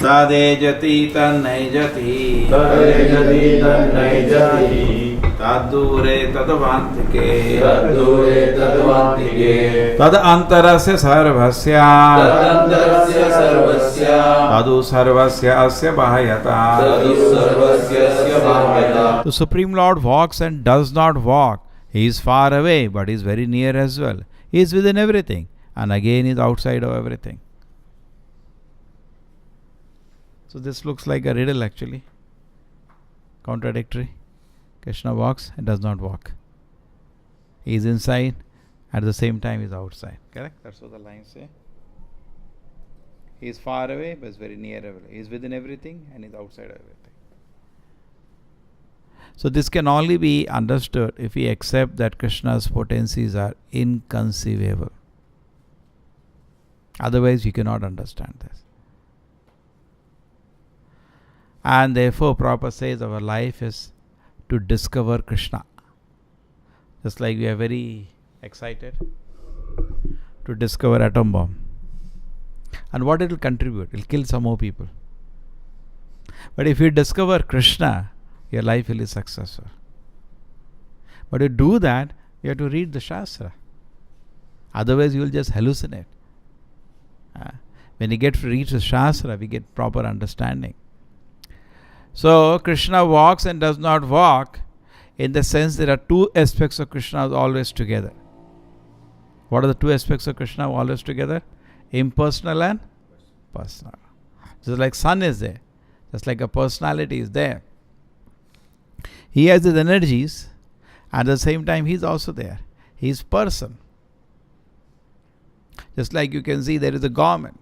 tad ejati tad naijati tad dūre tad antike tad antarasya sarvasya tadu sarvasyāsya bāhyataḥ. The Supreme Lord walks and does not walk. He is far away, but he is very near as well. He is within everything, and again he is outside of everything. So this looks like a riddle actually. Contradictory. Krishna walks and does not walk. He is inside, at the same time he is outside. Correct? That's what the lines say. He is far away, but is very near everything. He is within everything and is outside of everything. So this can only be understood if we accept that Krishna's potencies are inconceivable. Otherwise you cannot understand this. And therefore Prabhupada says our life is to discover Krishna. Just like we are very excited to discover atom bomb. And what it will contribute? It will kill some more people. But if you discover Krishna, your life will be successful. But to do that, you have to read the Shastra. Otherwise you will just hallucinate. When you get to read the Shastra, we get proper understanding. So Krishna walks and does not walk, in the sense there are two aspects of Krishna always together. What are the two aspects of Krishna always together? Impersonal and personal. Just like sun is there, just like a personality is there. He has his energies, at the same time he is also there. He is person. Just like you can see there is a government.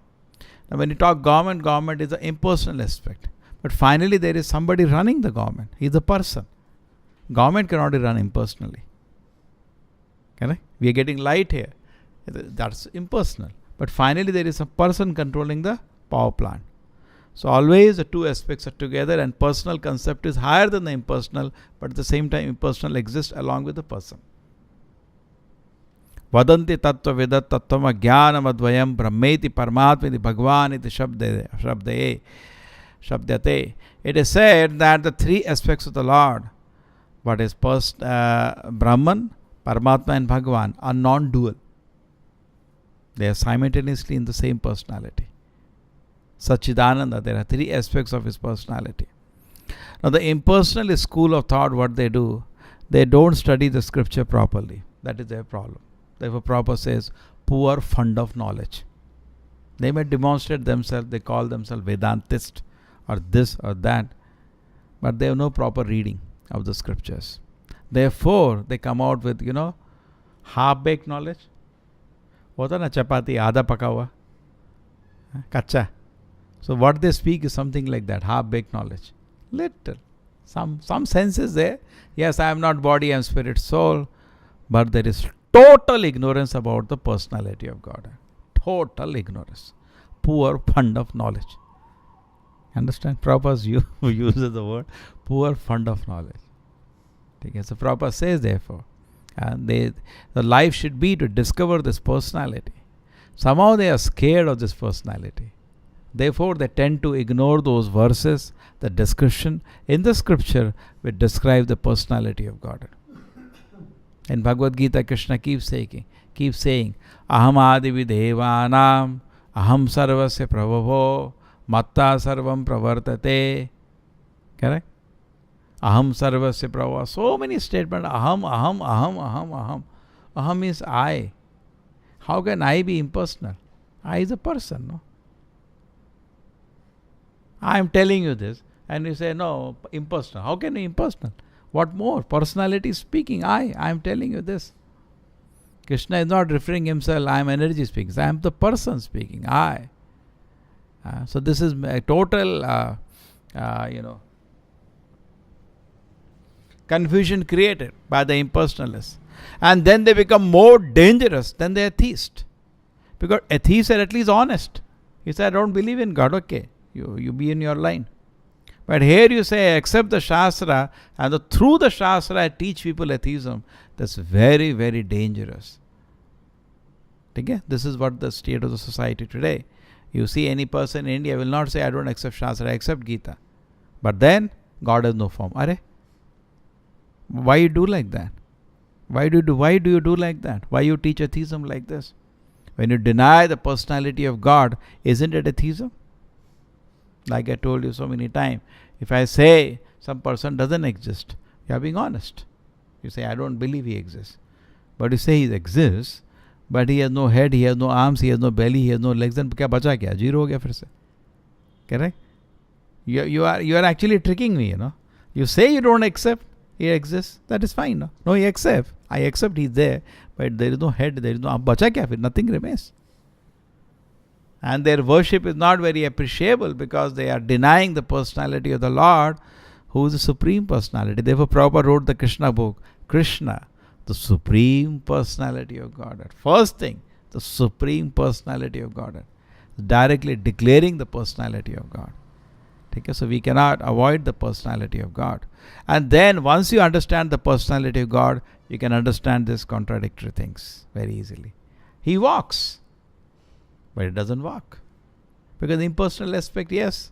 Now when you talk government is an impersonal aspect. But finally there is somebody running the government. He is a person. Government cannot be run impersonally. Correct? We are getting light here. That's impersonal. But finally there is a person controlling the power plant. So always the two aspects are together, and personal concept is higher than the impersonal, but at the same time impersonal exists along with the person. Vadanti tattva vedat tattvam ajnanam advayam brahmeti paramatmeti bhagvaniti shabdate. It is said that the three aspects of the Lord, what is Brahman, Paramatma and Bhagavan, are non-dual. They are simultaneously in the same personality. Sachidananda, there are three aspects of his personality. Now the impersonalist school of thought, what they do, they don't study the scripture properly. That is their problem. Therefore Prabhupada says, poor fund of knowledge. They may demonstrate themselves, they call themselves Vedantist or this or that, but they have no proper reading of the scriptures. Therefore they come out with, half-baked knowledge. Hota na chapati, आधा पका हुआ, कच्चा. So what they speak is something like that, half-baked knowledge. Little. Some sense is there. Yes, I am not body, I am spirit, soul. But there is total ignorance about the personality of God. Total ignorance. Poor fund of knowledge. Understand? Prabhupada uses the word poor fund of knowledge. Okay, so Prabhupada says therefore, and the life should be to discover this personality. Somehow they are scared of this personality. Therefore they tend to ignore those verses, the description in the scripture which describe the personality of God. In Bhagavad Gita, Krishna keeps saying, Aham adi videvanam, aham sarvasya prabhavo, matta sarvam pravartate. Correct? Aham sarvasya prabhava. So many statements. Aham. Aham is I. How can I be impersonal? I is a person, no? I am telling you this, and you say, no, impersonal. How can you impersonal? What more? Personality is speaking. I am telling you this. Krishna is not referring himself, I am energy speaking. I am the person speaking. I. So this is a total, confusion created by the impersonalists. And then they become more dangerous than the atheist. Because atheists are at least honest. He said, I don't believe in God. Okay, you be in your line. But here you say, accept the Shastra, and through the Shastra I teach people atheism. That's very, very dangerous. Okay? This is what the state of the society today. You see any person in India will not say, I don't accept Shastra, I accept Gita. But then, God has no form. Are? Why you do like that? Why do you do like that? Why you teach atheism like this? When you deny the personality of God, isn't it atheism? Like I told you so many times, if I say some person doesn't exist, you are being honest. You say, I don't believe he exists. But you say he exists, but he has no head, he has no arms, he has no belly, he has no legs, then क्या बचा क्या? Zero हो गया फिर से. Correct? You are actually tricking me, You say you don't accept he exists, that is fine. No, he accepts. I accept he's there, but there is no head, there is no arm. बचा क्या फिर? Nothing remains. And their worship is not very appreciable because they are denying the personality of the Lord, who is the Supreme Personality. Therefore, Prabhupada wrote the Krishna book. Krishna, the Supreme Personality of Godhead. First thing, the Supreme Personality of Godhead. Directly declaring the personality of God. Okay, so we cannot avoid the personality of God. And then once you understand the personality of God, you can understand these contradictory things very easily. He walks, but it doesn't walk. Because the impersonal aspect, yes,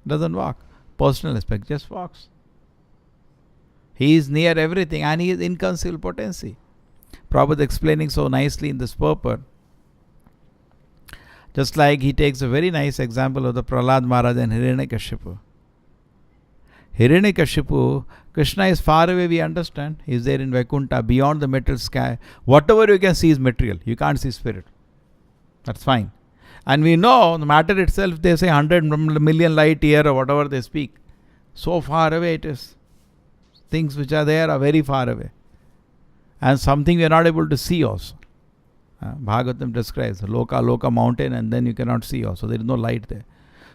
doesn't walk. Personal aspect just walks. He is near everything and he is inconceivable potency. Prabhupada explaining so nicely in this purport. Just like he takes a very nice example of the Prahlad Maharaj and Hiranyakashipu. Hiranyakashipu, Krishna is far away, we understand. He is there in Vaikuntha, beyond the material sky. Whatever you can see is material. You can't see spirit. That's fine. And we know the matter itself, they say 100 million light year or whatever they speak. So far away it is. Things which are there are very far away. And something we are not able to see also. Bhagavatam describes Loka mountain, and then you cannot see also. There is no light there.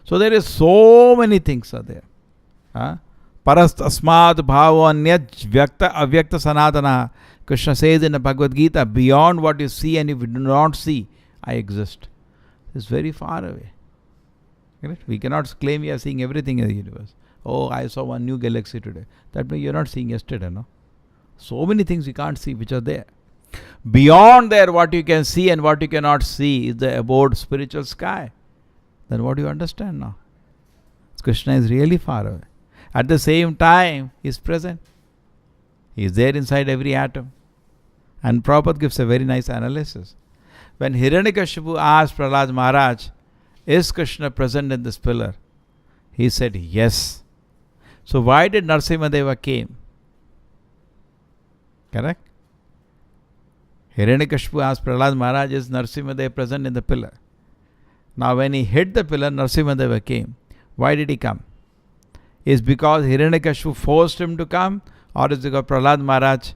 So there is so many things are there. Parast asmad bhava anyat vyakta avyakta sanatana. Krishna says in the Bhagavad Gita, beyond what you see and if you do not see, I exist. It's very far away. Correct? We cannot claim we are seeing everything in the universe. Oh, I saw one new galaxy today. That means you are not seeing yesterday, no? So many things you can't see which are there. Beyond there, what you can see and what you cannot see is the abode spiritual sky. Then what do you understand now? Krishna is really far away. At the same time, he is present. He is there inside every atom. And Prabhupada gives a very nice analysis. When Hiranyakashipu asked Prahlad Maharaj, is Krishna present in this pillar? He said, yes. So why did Narasimhadeva came? Correct? Hiranyakashipu asked Prahlad Maharaj, is Narasimhadeva present in the pillar? Now when he hit the pillar, Narasimhadeva came. Why did he come? Is because Hiranyakashipu forced him to come, or is because Prahlad Maharaj,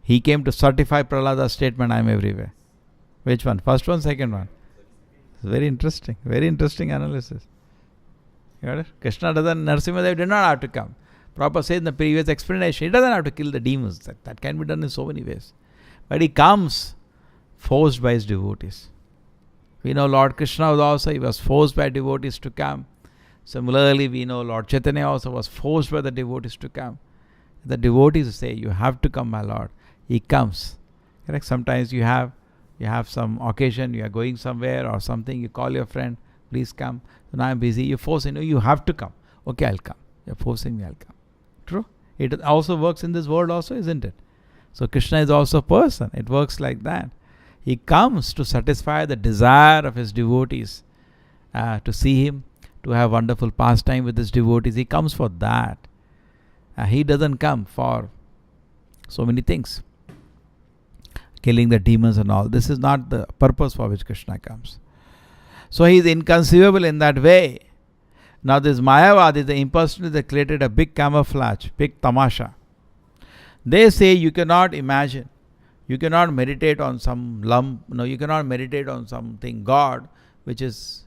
he came to certify Prahlada's statement, I am everywhere? Which one? First one, second one? It's very interesting analysis. You got it? Krishna doesn't, Narasimhadeva did not have to come. Prabhupada said in the previous explanation, he doesn't have to kill the demons. That can be done in so many ways. But he comes forced by his devotees. We know Lord Krishna he was forced by devotees to come. Similarly, we know Lord Chaitanya also was forced by the devotees to come. The devotees say, you have to come, my Lord. He comes. Correct? Sometimes you have some occasion, you are going somewhere or something, you call your friend, please come. So now I'm busy, you force him, you have to come. Okay, I'll come. You're forcing me, I'll come. True? It also works in this world also, isn't it? So Krishna is also a person. It works like that. He comes to satisfy the desire of his devotees, to see him, to have wonderful pastime with his devotees. He comes for that. He doesn't come for so many things. Killing the demons and all. This is not the purpose for which Krishna comes. So he is inconceivable in that way. Now this Mayavadi, the impersonalists, they created a big camouflage, big tamasha. They say you cannot imagine, you cannot meditate on some lump, you cannot meditate on something, God, which is,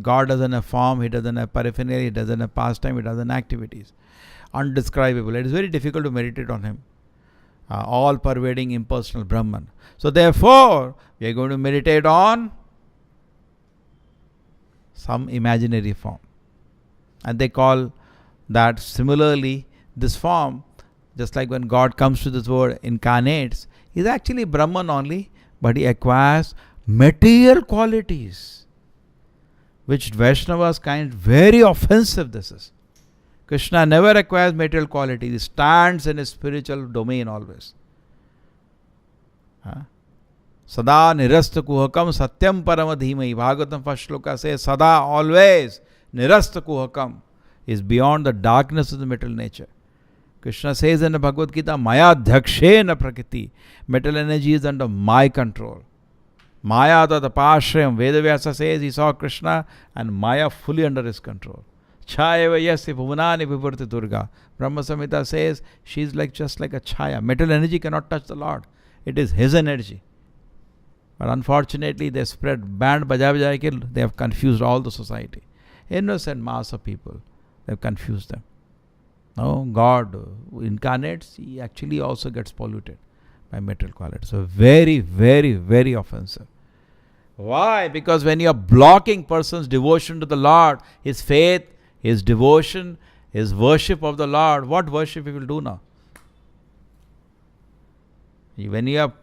God doesn't have form, he doesn't have paraphernalia, he doesn't have pastime, he doesn't have activities. Undescribable. It is very difficult to meditate on him. All pervading impersonal Brahman. So therefore, we are going to meditate on some imaginary form. And they call that similarly, this form, just like when God comes to this world, incarnates, he is actually Brahman only, but he acquires material qualities. which Vaishnavas find very offensive this is. Krishna never acquires material quality. He stands in his spiritual domain always. Sada nirasta kuhakam satyam paramadhimai. Bhagavatam first shloka says, Sada always nirasta kuhakam is beyond the darkness of the material nature. Krishna says in the Bhagavad Gita, Maya dhakshena prakriti. Material energy is under my control. Maya tatapashrayam. Vedavyasa says he saw Krishna and Maya fully under his control. Chayava yasya bhuvanani vibhurti durga. Brahma Samhita says she is just like a chaya. Material energy cannot touch the Lord. It is his energy. But unfortunately they spread band baja ke they have confused all the society. Innocent mass of people. They have confused them. No, God incarnates, he actually also gets polluted by material quality. So very, very, very offensive. Why? Because when you are blocking person's devotion to the Lord, his faith, his devotion, his worship of the Lord, what worship he will do now? When you have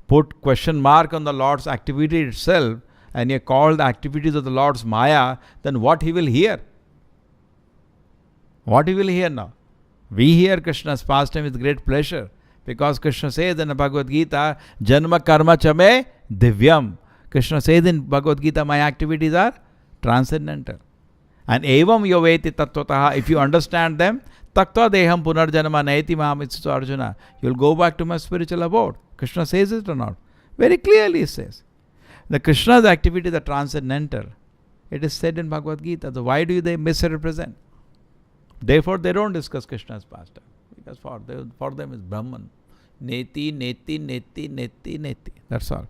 put question mark on the Lord's activity itself and you call the activities of the Lord's Maya, then what he will hear? What he will hear now? We hear Krishna's pastime with great pleasure because Krishna says in the Bhagavad Gita, Janma karma chame divyam. Krishna says in Bhagavad Gita, my activities are transcendental. And evam yoveti tattvataha, if you understand them, taktva deham punarjanama naiti mahamitsu Arjuna, you will go back to my spiritual abode. Krishna says it or not? Very clearly he says. The Krishna's activities are transcendental. It is said in Bhagavad Gita. So why do they misrepresent? Therefore, they don't discuss Krishna's pastime. Because for them is Brahman. Neti, neti, neti, neti, neti. That's all.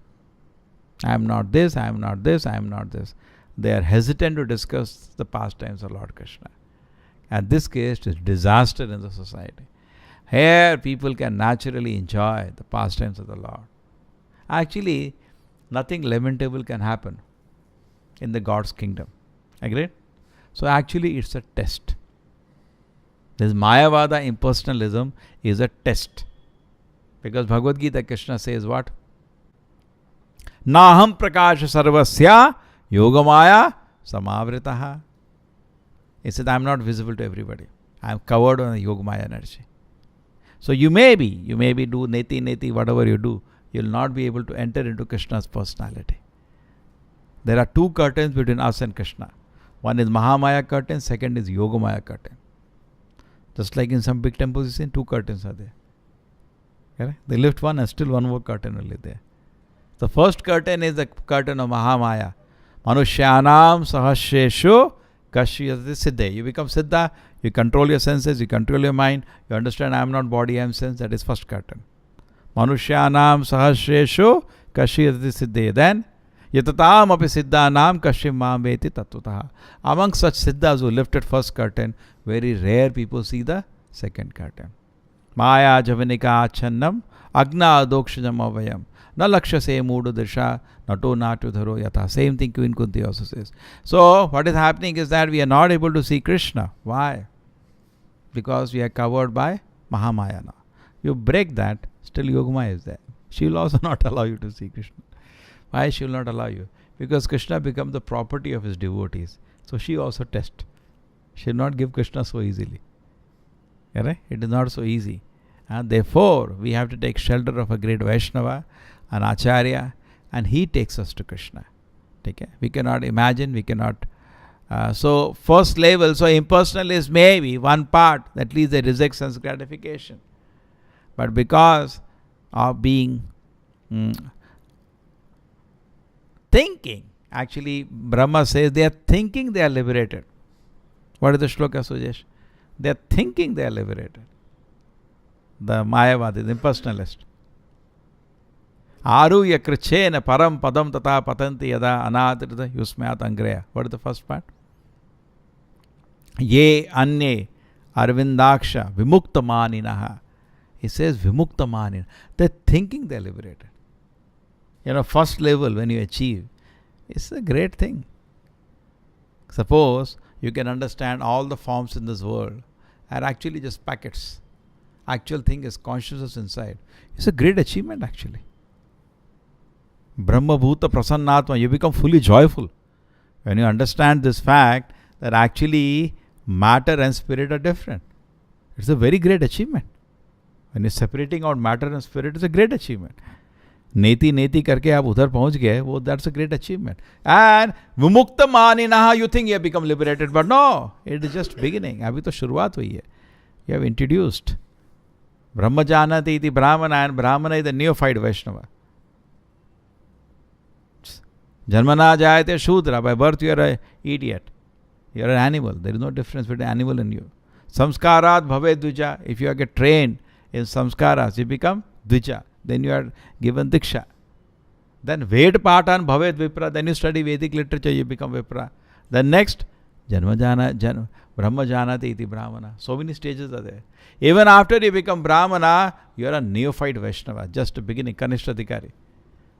I am not this, I am not this, I am not this. They are hesitant to discuss the pastimes of Lord Krishna. And this case is disaster in the society. Here people can naturally enjoy the pastimes of the Lord. Actually, nothing lamentable can happen in the God's kingdom. Agreed? So actually it's a test. This Mayavada impersonalism is a test. Because Bhagavad Gita Krishna says what? Naham prakasha sarvasya yogamaya samavritaha. He said, I am not visible to everybody. I am covered on the yogamaya energy. So you may be do neti neti, whatever you do, you will not be able to enter into Krishna's personality. There are two curtains between us and Krishna. One is Mahamaya curtain, second is Yogamaya curtain. Just like in some big temples, you see, two curtains are there. Okay? They lift one and still one more curtain only there. The first curtain is the curtain of Mahamaya. Manushyanam sahasreshu kashyati siddhe. You become siddha, you control your senses, you control your mind, you understand I am not body, I am sense. That is first curtain. Manushyanam sahasreshu kashyati siddhe. Then yatatam api siddhanam kashyam mam veti tattvataha. Among such siddhas who lifted first curtain, very rare people see the second curtain. Maya javanika achannam agna adokshajam avayam na lakshase moodu disha nato natu dharo yatha. Same thing Queen Kunti also says. So what is happening is that we are not able to see Krishna. Why? Because we are covered by Mahamaya now. You break that, still Yogamaya is there. She will also not allow you to see Krishna. Why she will not allow you? Because Krishna becomes the property of his devotees. So she also tests. She will not give Krishna so easily. Right? It is not so easy. And therefore, we have to take shelter of a great Vaishnava, an Acharya, and he takes us to Krishna. Okay? We cannot imagine, we cannot. So, first level, so impersonal is maybe one part, that leads they reject sense gratification. But because of being thinking, actually, Brahma says they are thinking they are liberated. What is the shloka, Sujesh? They are thinking they are liberated. The Mayavadi, the impersonalist. Aruya krichena param padam tata patanti yada anatrita yusmayat angreya. What is the first part? Ye anye arvindaksha vimuktamaninaha. He says vimuktamanina. They are thinking they are liberated. First level when you achieve, it's a great thing. Suppose you can understand all the forms in this world are actually just packets. Actual thing is consciousness inside. It's a great achievement actually. Brahma Bhuta Prasannatma, you become fully joyful. When you understand this fact that actually matter and spirit are different, it's a very great achievement. When you're separating out matter and spirit, it's a great achievement. नेति नेति करके आप उधर पहुंच गए, वो that's a great achievement. And विमुक्त मानिनः, you think you have become liberated, but no, it is just beginning. अभी तो शुरुआत हुई है. You have introduced Brahma janati iti Brahmana, and Brahmana is the neophyte Vaishnava. Janmana jayate Shudra, by birth you are an idiot. You are an animal. There is no difference between animal and you. Samskarat bhave dvija. If you get trained in samskaras, you become dvija. Then you are given diksha. Then Ved Patan bhavet vipra. Then you study Vedic literature, you become vipra. Then next, Brahma janati iti Brahmana. So many stages are there. Even after you become Brahmana, you are a neophyte Vaishnava. Just a beginning, Kanishtha.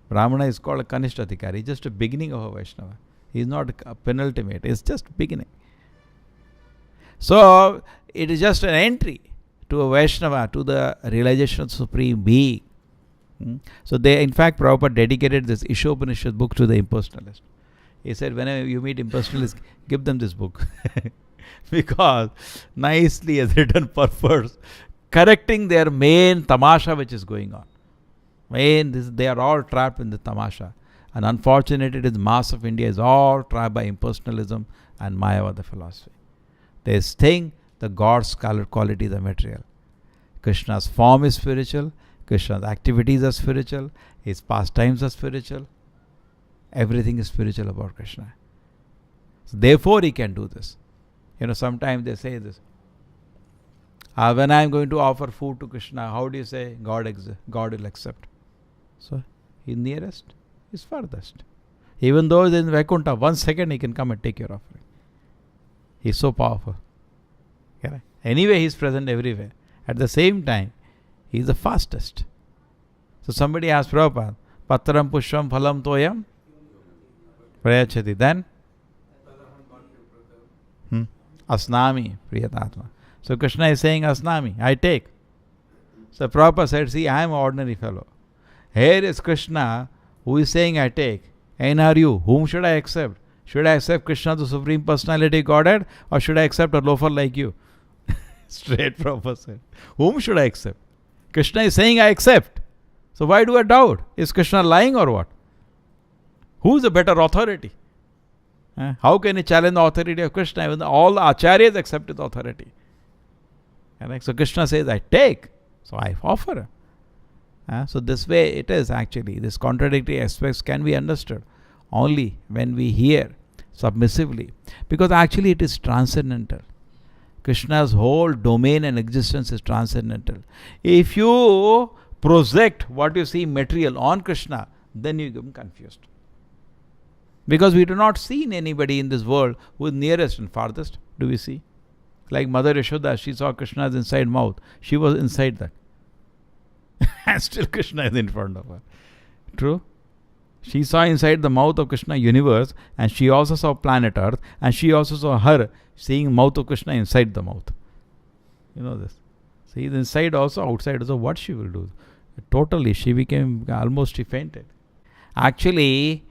Brahmana is called a Kanishtha, just a beginning of a Vaishnava. He is not a penultimate, it's just beginning. So, it is just an entry to a Vaishnava, to the realization of Supreme Being. So, in fact, Prabhupada dedicated this ISOPANISHAD book to the impersonalist. He said, whenever you meet impersonalists, give them this book. Because nicely has written purpose, correcting their main tamasha which is going on. They are all trapped in the tamasha. And unfortunately, the mass of India is all trapped by impersonalism and Mayavadi philosophy. They think the God's qualities are material. Krishna's form is spiritual. Krishna's activities are spiritual. His pastimes are spiritual. Everything is spiritual about Krishna. So therefore, he can do this. Sometimes they say this. When I am going to offer food to Krishna, how do you say God will accept? So, he is nearest, he is farthest. Even though he is in Vaikuntha, 1 second he can come and take your offering. He is so powerful. Anyway, he is present everywhere. At the same time, he is the fastest. So somebody asked Prabhupada, Patram pushpam phalam toyam prayachati. Then, Asnami priyatatma. So Krishna is saying Asnami, I take. So Prabhupada said, see, I am an ordinary fellow. Here is Krishna who is saying I take. And are you? Whom should I accept? Should I accept Krishna, the Supreme Personality Godhead, or should I accept a loafer like you? Straight Prabhupada said. Whom should I accept? Krishna is saying I accept. So why do I doubt? Is Krishna lying or what? Who is the better authority? How can he challenge the authority of Krishna when all the acharyas accept his authority? So Krishna says, I take. So I offer. So this way it is actually. These contradictory aspects can be understood only when we hear submissively. Because actually it is transcendental. Krishna's whole domain and existence is transcendental. If you project what you see material on Krishna, then you become confused. Because we do not see anybody in this world who is nearest and farthest. Do we see? Like Mother Yashoda, she saw Krishna's inside mouth. She was inside that. And still Krishna is in front of her. True? She saw inside the mouth of Krishna universe, and she also saw planet Earth, and she also saw her seeing mouth of Krishna inside the mouth. You know this. So he is inside also, outside also. What she will do? Totally, she became, almost she fainted. Actually,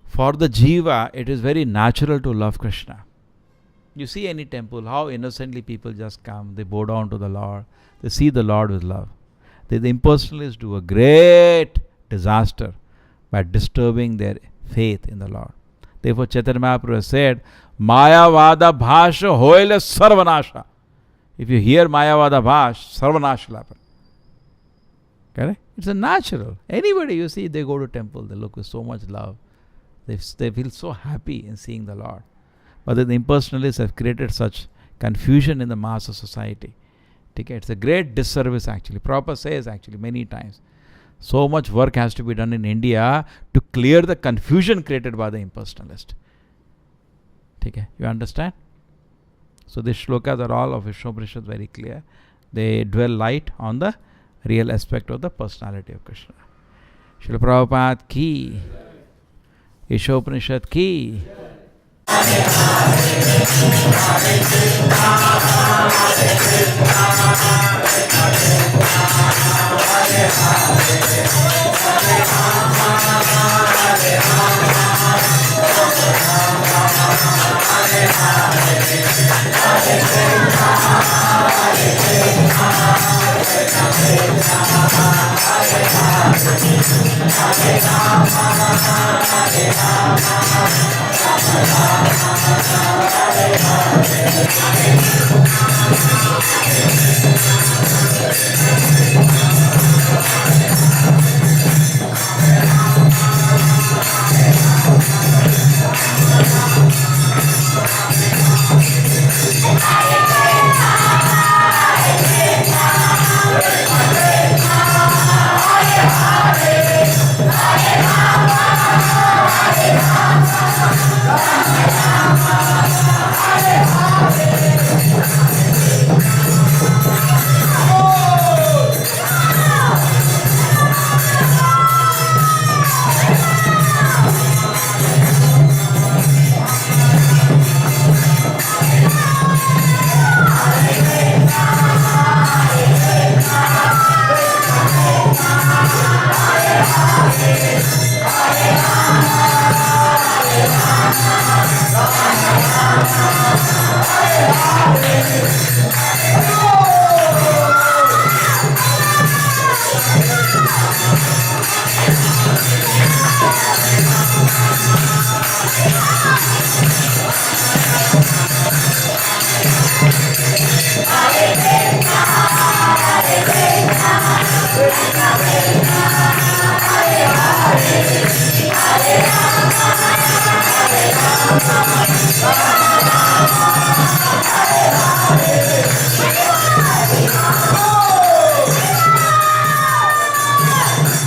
for the jiva, it is very natural to love Krishna. You see any temple, how innocently people just come, they bow down to the Lord, they see the Lord with love. The impersonalists do a great disaster by disturbing their faith in the Lord. Therefore, Chaitanya Mahaprabhu has said, Mayavada bhasha hoile sarvanasha. If you hear Mayavada bhash, sarvanasha will happen. Correct? It's a natural. Anybody you see, they go to temple, they look with so much love. They feel so happy in seeing the Lord. But the impersonalists have created such confusion in the mass of society. It's a great disservice actually. Prabhupada says actually many times, so much work has to be done in India to clear the confusion created by the impersonalist. You understand? So these shlokas are all of ISOPANISHAD very clear. They dwell light on the real aspect of the personality of Krishna. Srila Prabhupada ki, ISOPANISHAD ki. Hare Hare